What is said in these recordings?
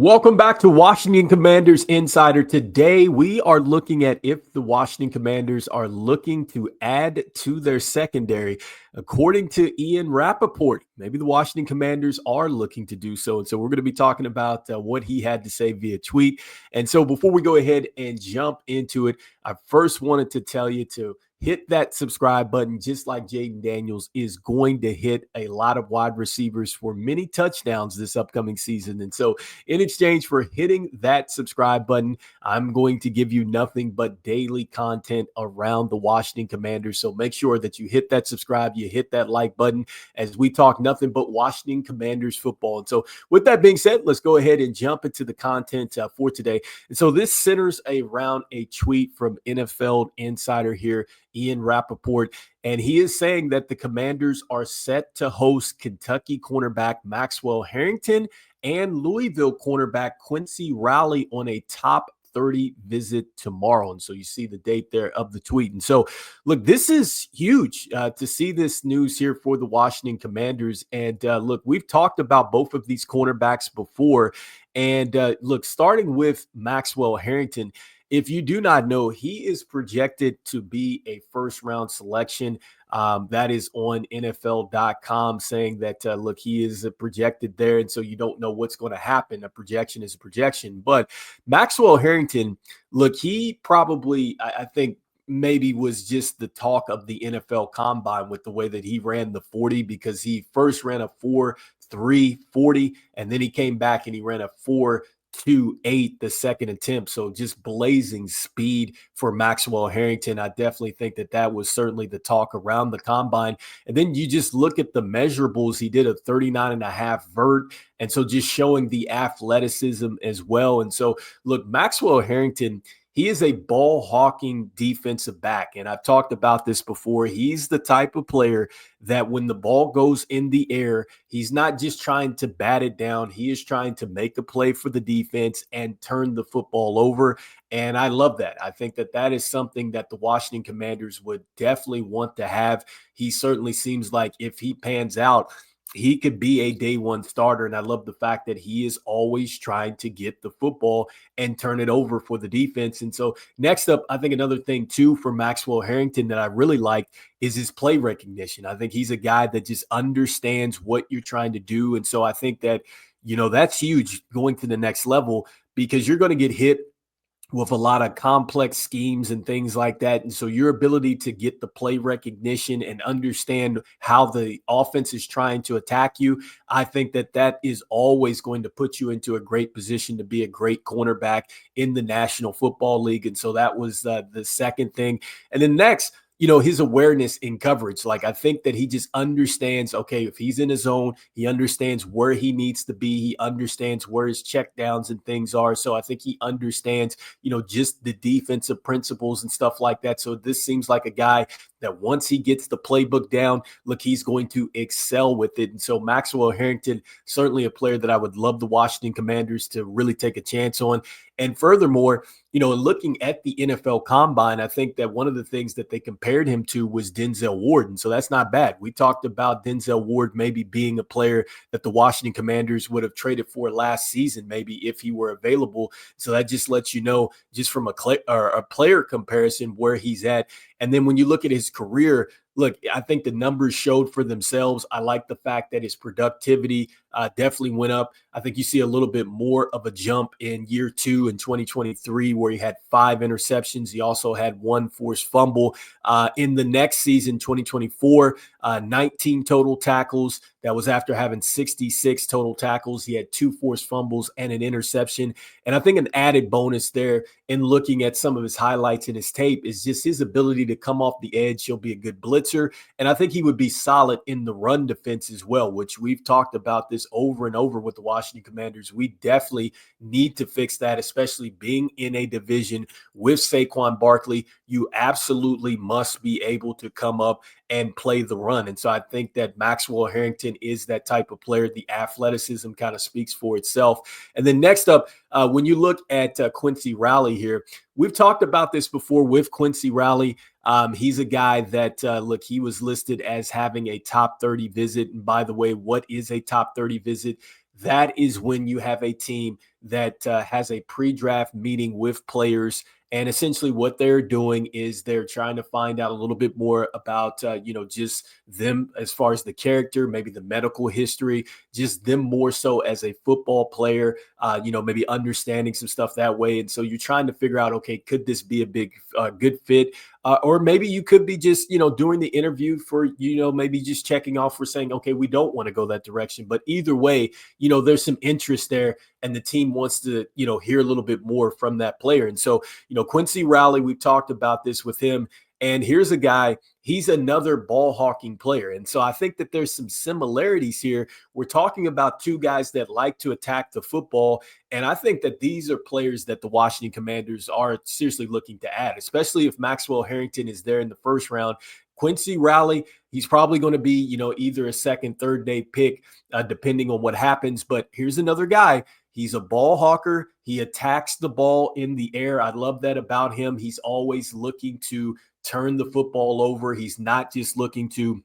Welcome back to Washington Commanders Insider. Today, we are looking at if the Washington Commanders are looking to add to their secondary. According to Ian Rapoport, maybe the Washington Commanders are looking to do so. And so we're going to be talking about what he had to say via tweet. And so before we go ahead and jump into it, I first wanted to tell you to hit that subscribe button, just like Jaden Daniels is going to hit a lot of wide receivers for many touchdowns this upcoming season. And so in exchange for hitting that subscribe button, I'm going to give you nothing but daily content around the Washington Commanders. So make sure that you hit that subscribe, you hit that like button as we talk nothing but Washington Commanders football. And so with that being said, let's go ahead and jump into the content for today. And so this centers around a tweet from NFL Insider here, Ian Rapoport, and he is saying that the Commanders are set to host Kentucky cornerback Maxwell Harrington and Louisville cornerback Quincy Riley on a top 30 visit tomorrow. And so you see the date there of the tweet. And so, look, this is huge to see this news here for the Washington Commanders. And look, we've talked about both of these cornerbacks before. And look, starting with Maxwell Harrington, if you do not know, he is projected to be a first-round selection. That is on NFL.com saying that, look, he is projected there, and so you don't know what's going to happen. A projection is a projection. But Maxwell Harrington, look, he probably, I think, maybe was just the talk of the NFL Combine with the way that he ran the 40, because he first ran a 4.3 40, and then he came back and he ran a 4.28 the second attempt. So just blazing speed for Maxwell Harrington. I definitely think that that was certainly the talk around the combine. And then you just look at the measurables. He did a 39.5 vert. And so just showing the athleticism as well. And so look, Maxwell Harrington, he is a ball hawking defensive back. And I've talked about this before. He's the type of player that when the ball goes in the air, he's not just trying to bat it down. He is trying to make a play for the defense and turn the football over. And I love that. I think that that is something that the Washington Commanders would definitely want to have. He certainly seems like if he pans out, he could be a day one starter. And I love the fact that he is always trying to get the football and turn it over for the defense. And so next up, I think another thing too for Maxwell Harrington that I really like is his play recognition. I think he's a guy that just understands what you're trying to do. And so I think that, that's huge going to the next level, because you're going to get hit with a lot of complex schemes and things like that. And so your ability to get the play recognition and understand how the offense is trying to attack you, I think that that is always going to put you into a great position to be a great cornerback in the National Football League. And so that was the second thing. And then next, his awareness in coverage. Like, I think that he just understands, okay, if he's in his zone, he understands where he needs to be. He understands where his check downs and things are. So I think he understands, just the defensive principles and stuff like that. So this seems like a guy that once he gets the playbook down, look, he's going to excel with it. And so Maxwell Harrington, certainly a player that I would love the Washington Commanders to really take a chance on. And furthermore, looking at the NFL Combine, I think that one of the things that they compared him to was Denzel Ward. And so that's not bad. We talked about Denzel Ward maybe being a player that the Washington Commanders would have traded for last season, maybe if he were available. So that just lets you know, just from a player comparison, where he's at. And then when you look at his career, look, I think the numbers showed for themselves. I like the fact that his productivity definitely went up. I think you see a little bit more of a jump in year 2 in 2023, where he had 5 interceptions. He also had 1 forced fumble. In the next season, 2024, 19 total tackles. That was after having 66 total tackles. He had 2 forced fumbles and an interception. And I think an added bonus there in looking at some of his highlights in his tape is just his ability to come off the edge. He'll be a good blitzer. And I think he would be solid in the run defense as well, which we've talked about this over and over with the Washington Commanders. We definitely need to fix that, especially being in a division with Saquon Barkley. You absolutely must be able to come up and play the run. And so I think that Maxwell Harrington is that type of player. The athleticism kind of speaks for itself. And then next up, when you look at Quincy Riley here, we've talked about this before with Quincy Riley. He's a guy that, look, he was listed as having a top 30 visit. And by the way, what is a top 30 visit? that is when you have a team that has a pre-draft meeting with players. And essentially what they're doing is they're trying to find out a little bit more about, just them as far as the character, maybe the medical history, just them more so as a football player, maybe understanding some stuff that way. And so you're trying to figure out, okay, could this be a good fit? Or maybe you could be just, doing the interview for, maybe just checking off for saying, okay, we don't want to go that direction. But either way, there's some interest there and the team wants to, hear a little bit more from that player. And so, Quincy Riley, we've talked about this with him. And here's a guy, he's another ball hawking player. And so I think that there's some similarities here. We're talking about two guys that like to attack the football. And I think that these are players that the Washington Commanders are seriously looking to add, especially if Maxwell Harrington is there in the first round. Quincy Riley, he's probably going to be, either a second, third day pick, depending on what happens. But here's another guy. He's a ball hawker. He attacks the ball in the air. I love that about him. He's always looking to turn the football over. He's not just looking to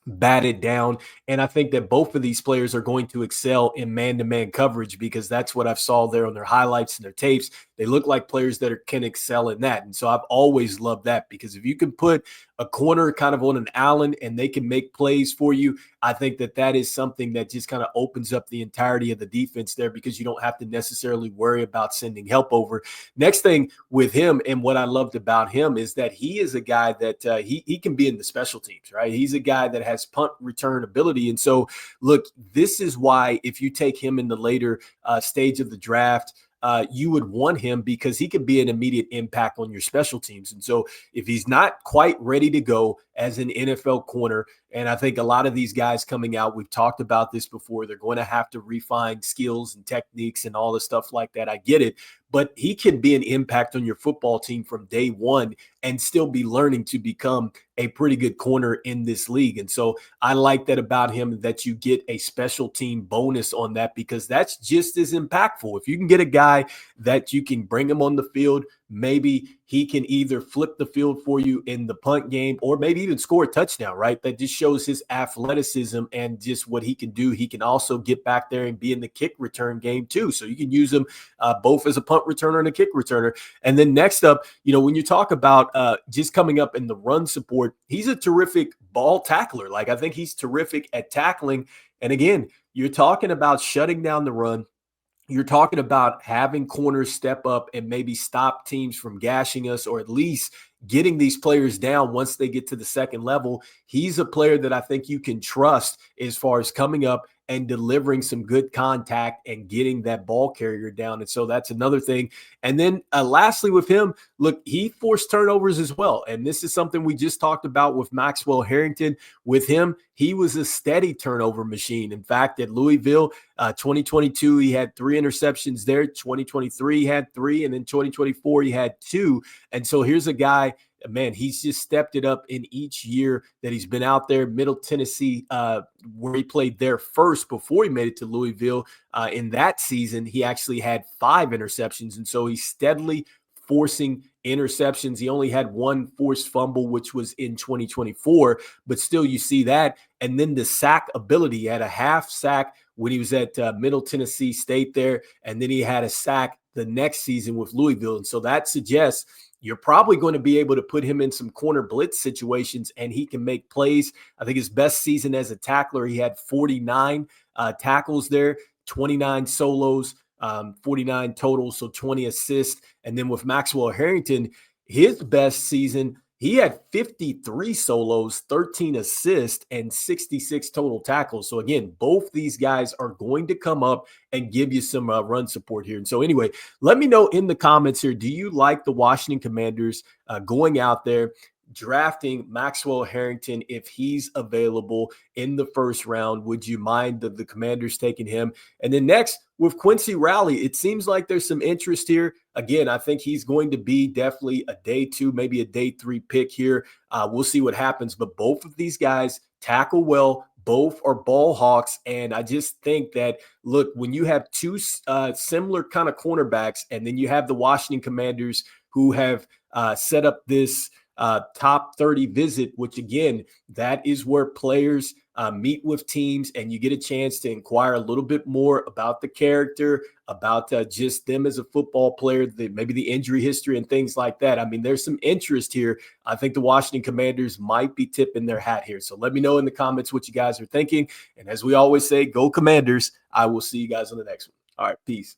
bat it down. And I think that both of these players are going to excel in man-to-man coverage because that's what I've saw there on their highlights and their tapes. They look like players that can excel in that. And so I've always loved that because if you can put a corner kind of on an island and they can make plays for you, I think that that is something that just kind of opens up the entirety of the defense there because you don't have to necessarily worry about sending help over. Next thing with him and what I loved about him is that he is a guy that he can be in the special teams, right? He's a guy that has punt return ability. And so, look, this is why if you take him in the later stage of the draft, you would want him because he could be an immediate impact on your special teams. And so if he's not quite ready to go as an NFL corner, and I think a lot of these guys coming out, we've talked about this before, they're going to have to refine skills and techniques and all the stuff like that. I get it. But he can be an impact on your football team from day one and still be learning to become a pretty good corner in this league. And so I like that about him, that you get a special team bonus on that because that's just as impactful. If you can get a guy that you can bring him on the field, maybe he can either flip the field for you in the punt game or maybe even score a touchdown, right? That just shows his athleticism and just what he can do. He can also get back there and be in the kick return game too. So you can use him both as a punt returner and a kick returner. And then next up, when you talk about just coming up in the run support, he's a terrific ball tackler. Like I think he's terrific at tackling. And again, you're talking about shutting down the run. You're talking about having corners step up and maybe stop teams from gashing us or at least getting these players down once they get to the second level. He's a player that I think you can trust as far as coming up and delivering some good contact and getting that ball carrier down. And so that's another thing. And then lastly with him, look, he forced turnovers as well. And this is something we just talked about with Maxwell Harrington. With him, he was a steady turnover machine. In fact, at Louisville, 2022, he had 3 interceptions there. 2023, he had 3. And then 2024, he had 2. And so here's a guy, man, he's just stepped it up in each year that he's been out there. Middle Tennessee, where he played there first before he made it to Louisville. In that season, he actually had 5 interceptions. And so he's steadily forcing interceptions. He only had 1 forced fumble, which was in 2024, but still you see that. And then the sack ability, he had a half sack when he was at Middle Tennessee State there. And then he had a sack the next season with Louisville. And so that suggests you're probably going to be able to put him in some corner blitz situations and he can make plays. I think his best season as a tackler, he had 49 tackles there, 29 solos, 49 total, so 20 assists. And then with Maxwell Harrington, his best season, he had 53 solos, 13 assists, and 66 total tackles. So again, both these guys are going to come up and give you some run support here. And so anyway, let me know in the comments here, do you like the Washington Commanders going out there, drafting Maxwell Harrington if he's available in the first round? Would you mind the Commanders taking him? And then next with Quincy Riley, it seems like there's some interest here. Again, I think he's going to be definitely a day 2, maybe a day 3 pick here. We'll see what happens. But both of these guys tackle well. Both are ball hawks. And I just think that, look, when you have 2 similar kind of cornerbacks, and then you have the Washington Commanders who have set up this top 30 visit, which again, that is where players meet with teams and you get a chance to inquire a little bit more about the character, about just them as a football player, maybe the injury history and things like that. I mean, there's some interest here. I think the Washington Commanders might be tipping their hat here. So let me know in the comments what you guys are thinking. And as we always say, go Commanders. I will see you guys on the next one. All right, peace.